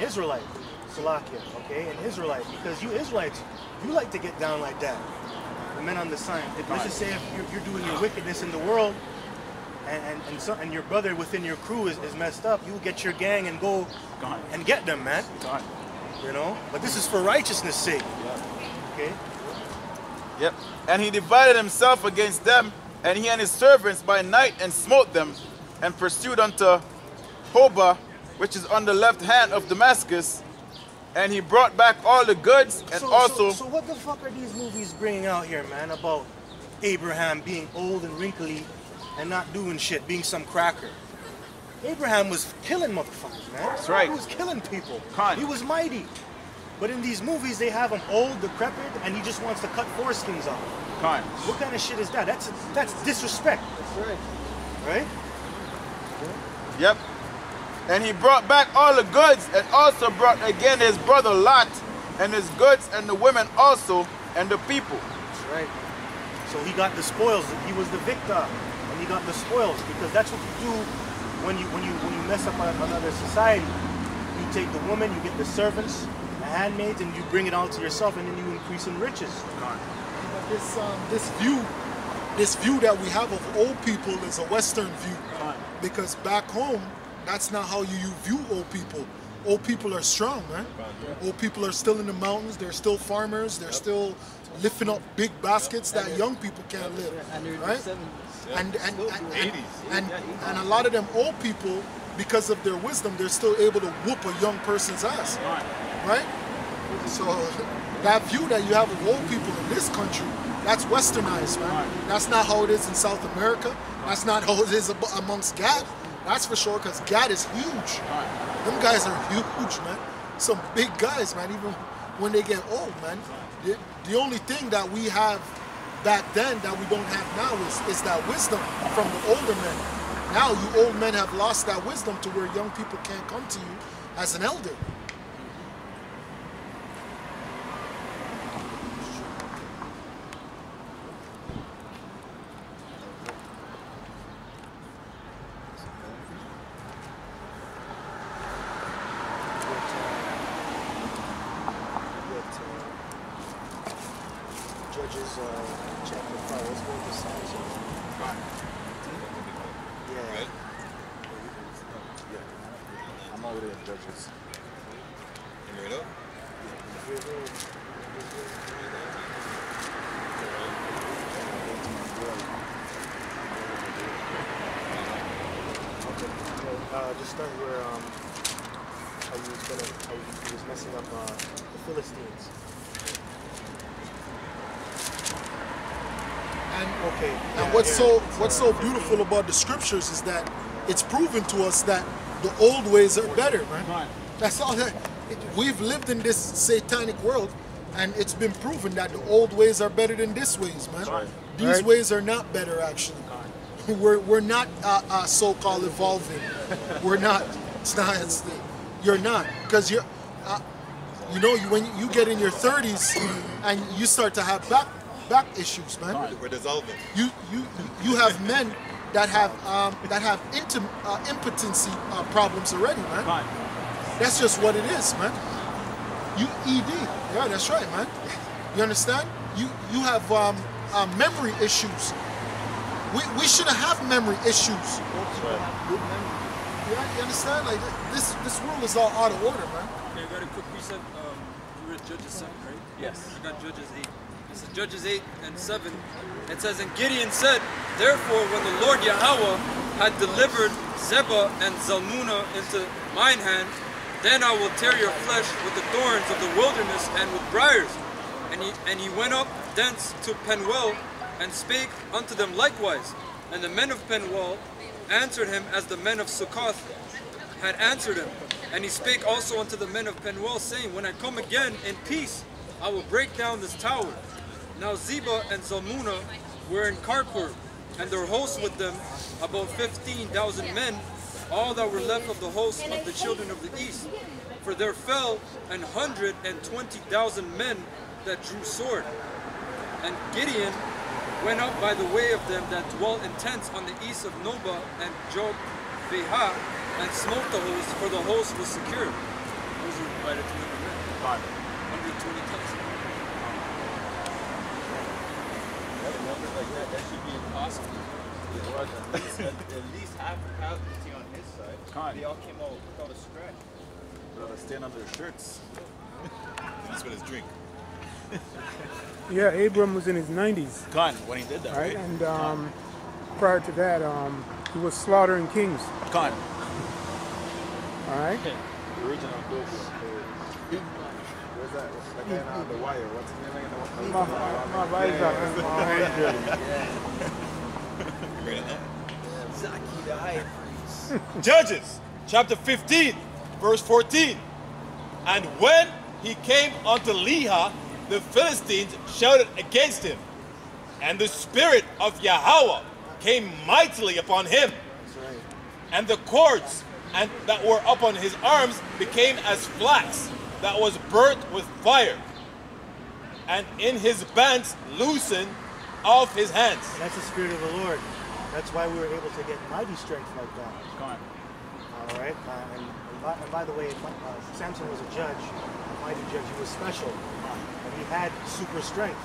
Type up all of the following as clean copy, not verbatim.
Israelite, Salakia, okay, an Israelite, because you Israelites, you like to get down like that. The men on the sign. Let's just say if you're doing your wickedness in the world, and your brother within your crew is messed up, you get your gang and go and get them, man. You know? But this is for righteousness' sake. Okay? Yep. And he divided himself against them, and he and his servants by night, and smote them, and pursued unto Hobah, which is on the left hand of Damascus, and he brought back all the goods, and So what the fuck are these movies bringing out here, man, about Abraham being old and wrinkly and not doing shit, being some cracker? Abraham was killing motherfuckers, man. That's right. He was killing people. He was mighty. But in these movies, they have him old, decrepit, and he just wants to cut foreskins off. What kind of shit is that? That's disrespect. That's right. Right? Yep. And he brought back all the goods, and also brought again his brother Lot, and his goods, and the women also, and the people. That's right. So he got the spoils. He was the victor, and he got the spoils, because that's what you do when you mess up another society. You take the woman, you get the servants, the handmaids, and you bring it all to yourself, and then you increase in riches. This view that we have of old people is a Western view, because back home, that's not how you view old people. Old people are strong, man. Old people are still in the mountains. They're still farmers. They're still lifting up big baskets that young people can't lift, right? And a lot of them old people, because of their wisdom, they're still able to whoop a young person's ass, right? So that view that you have of old people in this country, that's westernized, man. That's not how it is in South America. That's not how it is amongst Gad. That's for sure, because Gad is huge. Them guys are huge, man. Some big guys, man, even when they get old, man. The only thing that we have back then that we don't have now is that wisdom from the older men. Now you old men have lost that wisdom to where young people can't come to you as an elder. Judges chapter 5. Let's go to Psalms 5. Yeah. Right? Yeah. I'm already in Judges. You read up? Okay. Just start where he was messing up the Philistines. And what's so beautiful about the scriptures is that it's proven to us that the old ways are better, man. That's all that. We've lived in this satanic world, and it's been proven that the old ways are better than these ways, man. These ways are not better, actually. We're not so-called evolving. We're not. You're not, because you're. When you get in your 30s and you start to have back issues, man. We're dissolving. You have men that have impotency problems already, man. That's just what it is, man. You ED, yeah, that's right, man. You understand? You have memory issues. We shouldn't have memory issues. Yeah, you understand? Like this world is all out of order, man. Okay, I got a quick precept. You read Judges 7, right? Yes. I got Judges 8. This is Judges 8 and 7. It says, and Gideon said, therefore, when the Lord Yahweh had delivered Zebah and Zalmunna into mine hand, then I will tear your flesh with the thorns of the wilderness and with briars. And he went up thence to Penuel and spake unto them likewise. And the men of Penuel answered him as the men of Sukkoth had answered him. And he spake also unto the men of Penuel, saying, when I come again in peace, I will break down this tower. Now Zebah and Zalmunna were in Karkor, and their hosts with them, about 15,000 men, all that were left of the host of the children of the east. For there fell 120,000 men that drew sword. And Gideon went up by the way of them that dwelt in tents on the east of Nobah and Jogbehah, and smote the host, for the host was secured. Those are divided 200 men. 120,000. Numbers like that should be impossible. At least half the casualty on his side. They all came out without a scratch. Stand on their shirts. That's what his drink. Yeah, Abram was in his 90s. When he did that, Right, and prior to that, he was slaughtering kings. Khan. All right. Original dope. Where's that? That guy on the wire. What's his name again? Zaki the high priest. Judges, chapter 15, verse 14. And when he came unto Lehi, the Philistines shouted against him, and the spirit of Yahweh came mightily upon him. And the cords that were upon his arms became as flax that was burnt with fire, and in his bands loosened off his hands. And that's the Spirit of the Lord. That's why we were able to get mighty strength like that. All right. And by the way, Samson was a judge, a mighty judge. He was special, and he had super strength.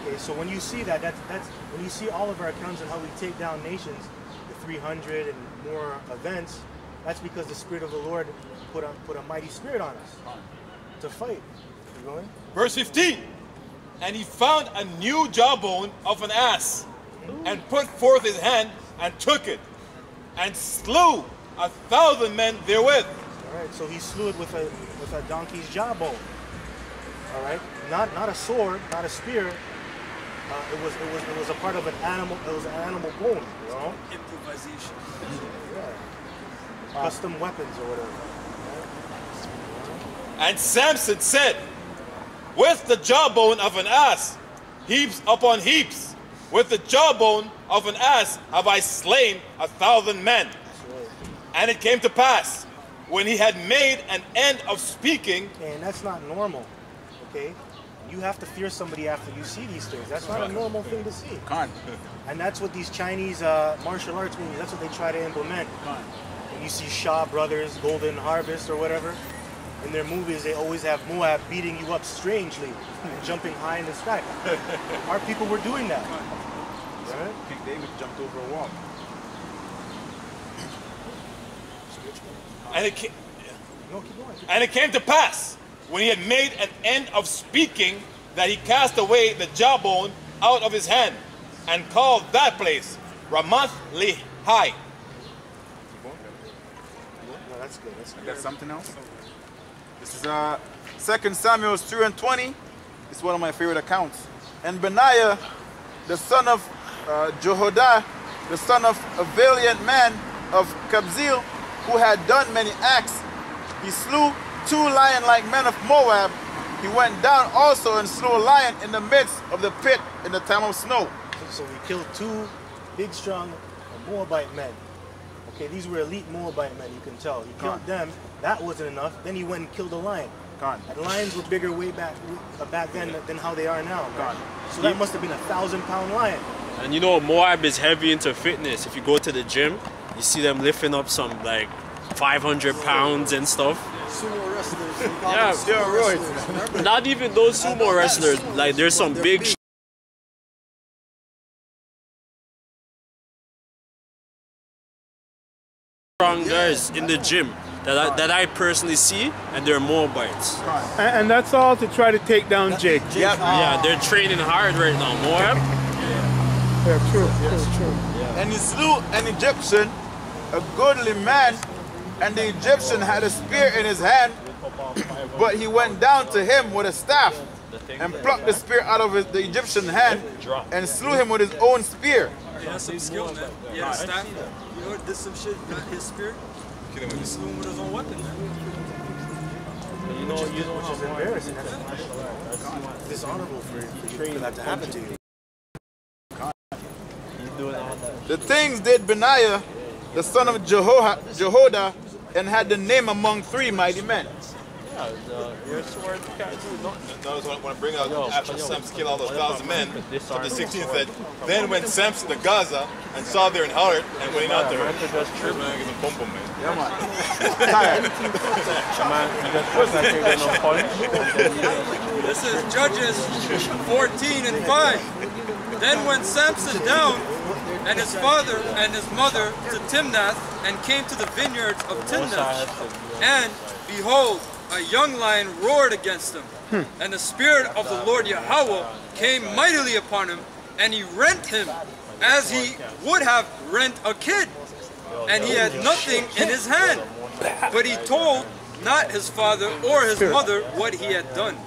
Okay, so when you see that, that's when you see all of our accounts on how we take down nations, the 300 and more events. That's because the Spirit of the Lord put a mighty spirit on us to fight. You going? Verse 15. And he found a new jawbone of an ass, and put forth his hand and took it, and slew 1,000 men therewith. All right, so he slew it with a donkey's jawbone. All right, not a sword, not a spear. It was a part of an animal. It was an animal bone. You know? Improvisation. Yeah. Custom weapons or whatever. And Samson said, with the jawbone of an ass, heaps upon heaps, with the jawbone of an ass have I slain 1,000 men. And it came to pass, when he had made an end of speaking. And that's not normal, okay? You have to fear somebody after you see these things. That's not a normal thing to see. And that's what these Chinese martial arts movies, that's what they try to implement. When you see Shaw Brothers, Golden Harvest or whatever, in their movies they always have Moab beating you up strangely and jumping high in the sky. Our people were doing that. Right? King David jumped over a wall. And it came to pass, when he had made an end of speaking, that he cast away the jawbone out of his hand, and called that place Ramath Lehi. No, that's good. That's good. I got something else. This is 2 Samuel 3:20. It's one of my favorite accounts. And Benaiah, the son of Jehoiada, the son of a valiant man of Kabzeel, who had done many acts, he slew 2 lion-like men of Moab. He went down also and slew a lion in the midst of the pit in the time of snow. So he killed 2 big, strong Moabite men. Okay, these were elite Moabite men, you can tell. He killed them. That wasn't enough. Then he went and killed a lion. And lions were bigger way back then than how they are now. So that must have been a 1,000-pound lion. And you know, Moab is heavy into fitness. If you go to the gym, you see them lifting up some like 500 pounds and stuff. Sumo wrestlers. Yeah, steroids. Not even those sumo wrestlers. Like there's some big strong guys in the gym that I personally see, and they're Moabites. And that's all to try to take down Jake. Yep. Yeah, they're training hard right now. Moab. Yeah, true. That's true. And he slew an Egyptian, a goodly man, and the Egyptian had a spear in his hand, but he went down to him with a staff and plucked the spear out of the Egyptian hand and slew him with his own spear. He has some skill, man. He had a staff. You know, did some shit, got his spear. He slew him with his own weapon, man. Which is embarrassing. That's dishonorable for that to happen to you. The things did Benaiah, the son of Jehoiada, and had the name among 3 mighty men. Your sword can't do nothing. Notice when I bring out after Samson killed all those 1,000 men, chapter 16 said, then went Samson to Gaza and saw there an harlot and went out there. Just trip. Man, get some pom pom, man. Yeah, man. Man, you just put that thing in a punch. This is Judges 14 and 5. Then went Samson down and his father and his mother to Timnath and came to the vineyards of Timnath. And behold, a young lion roared against him. And the Spirit of the Lord Yahweh came mightily upon him, and he rent him as he would have rent a kid. And he had nothing in his hand. But he told not his father or his mother what he had done.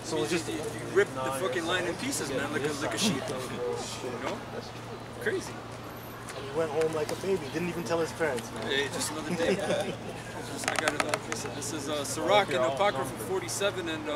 So he just ripped the fucking lion in pieces, man, like a sheep. You know? Crazy. And he went home like a baby. Didn't even tell his parents. Hey, just another day. I got another piece of this is Sirach and Apocrypha 47 and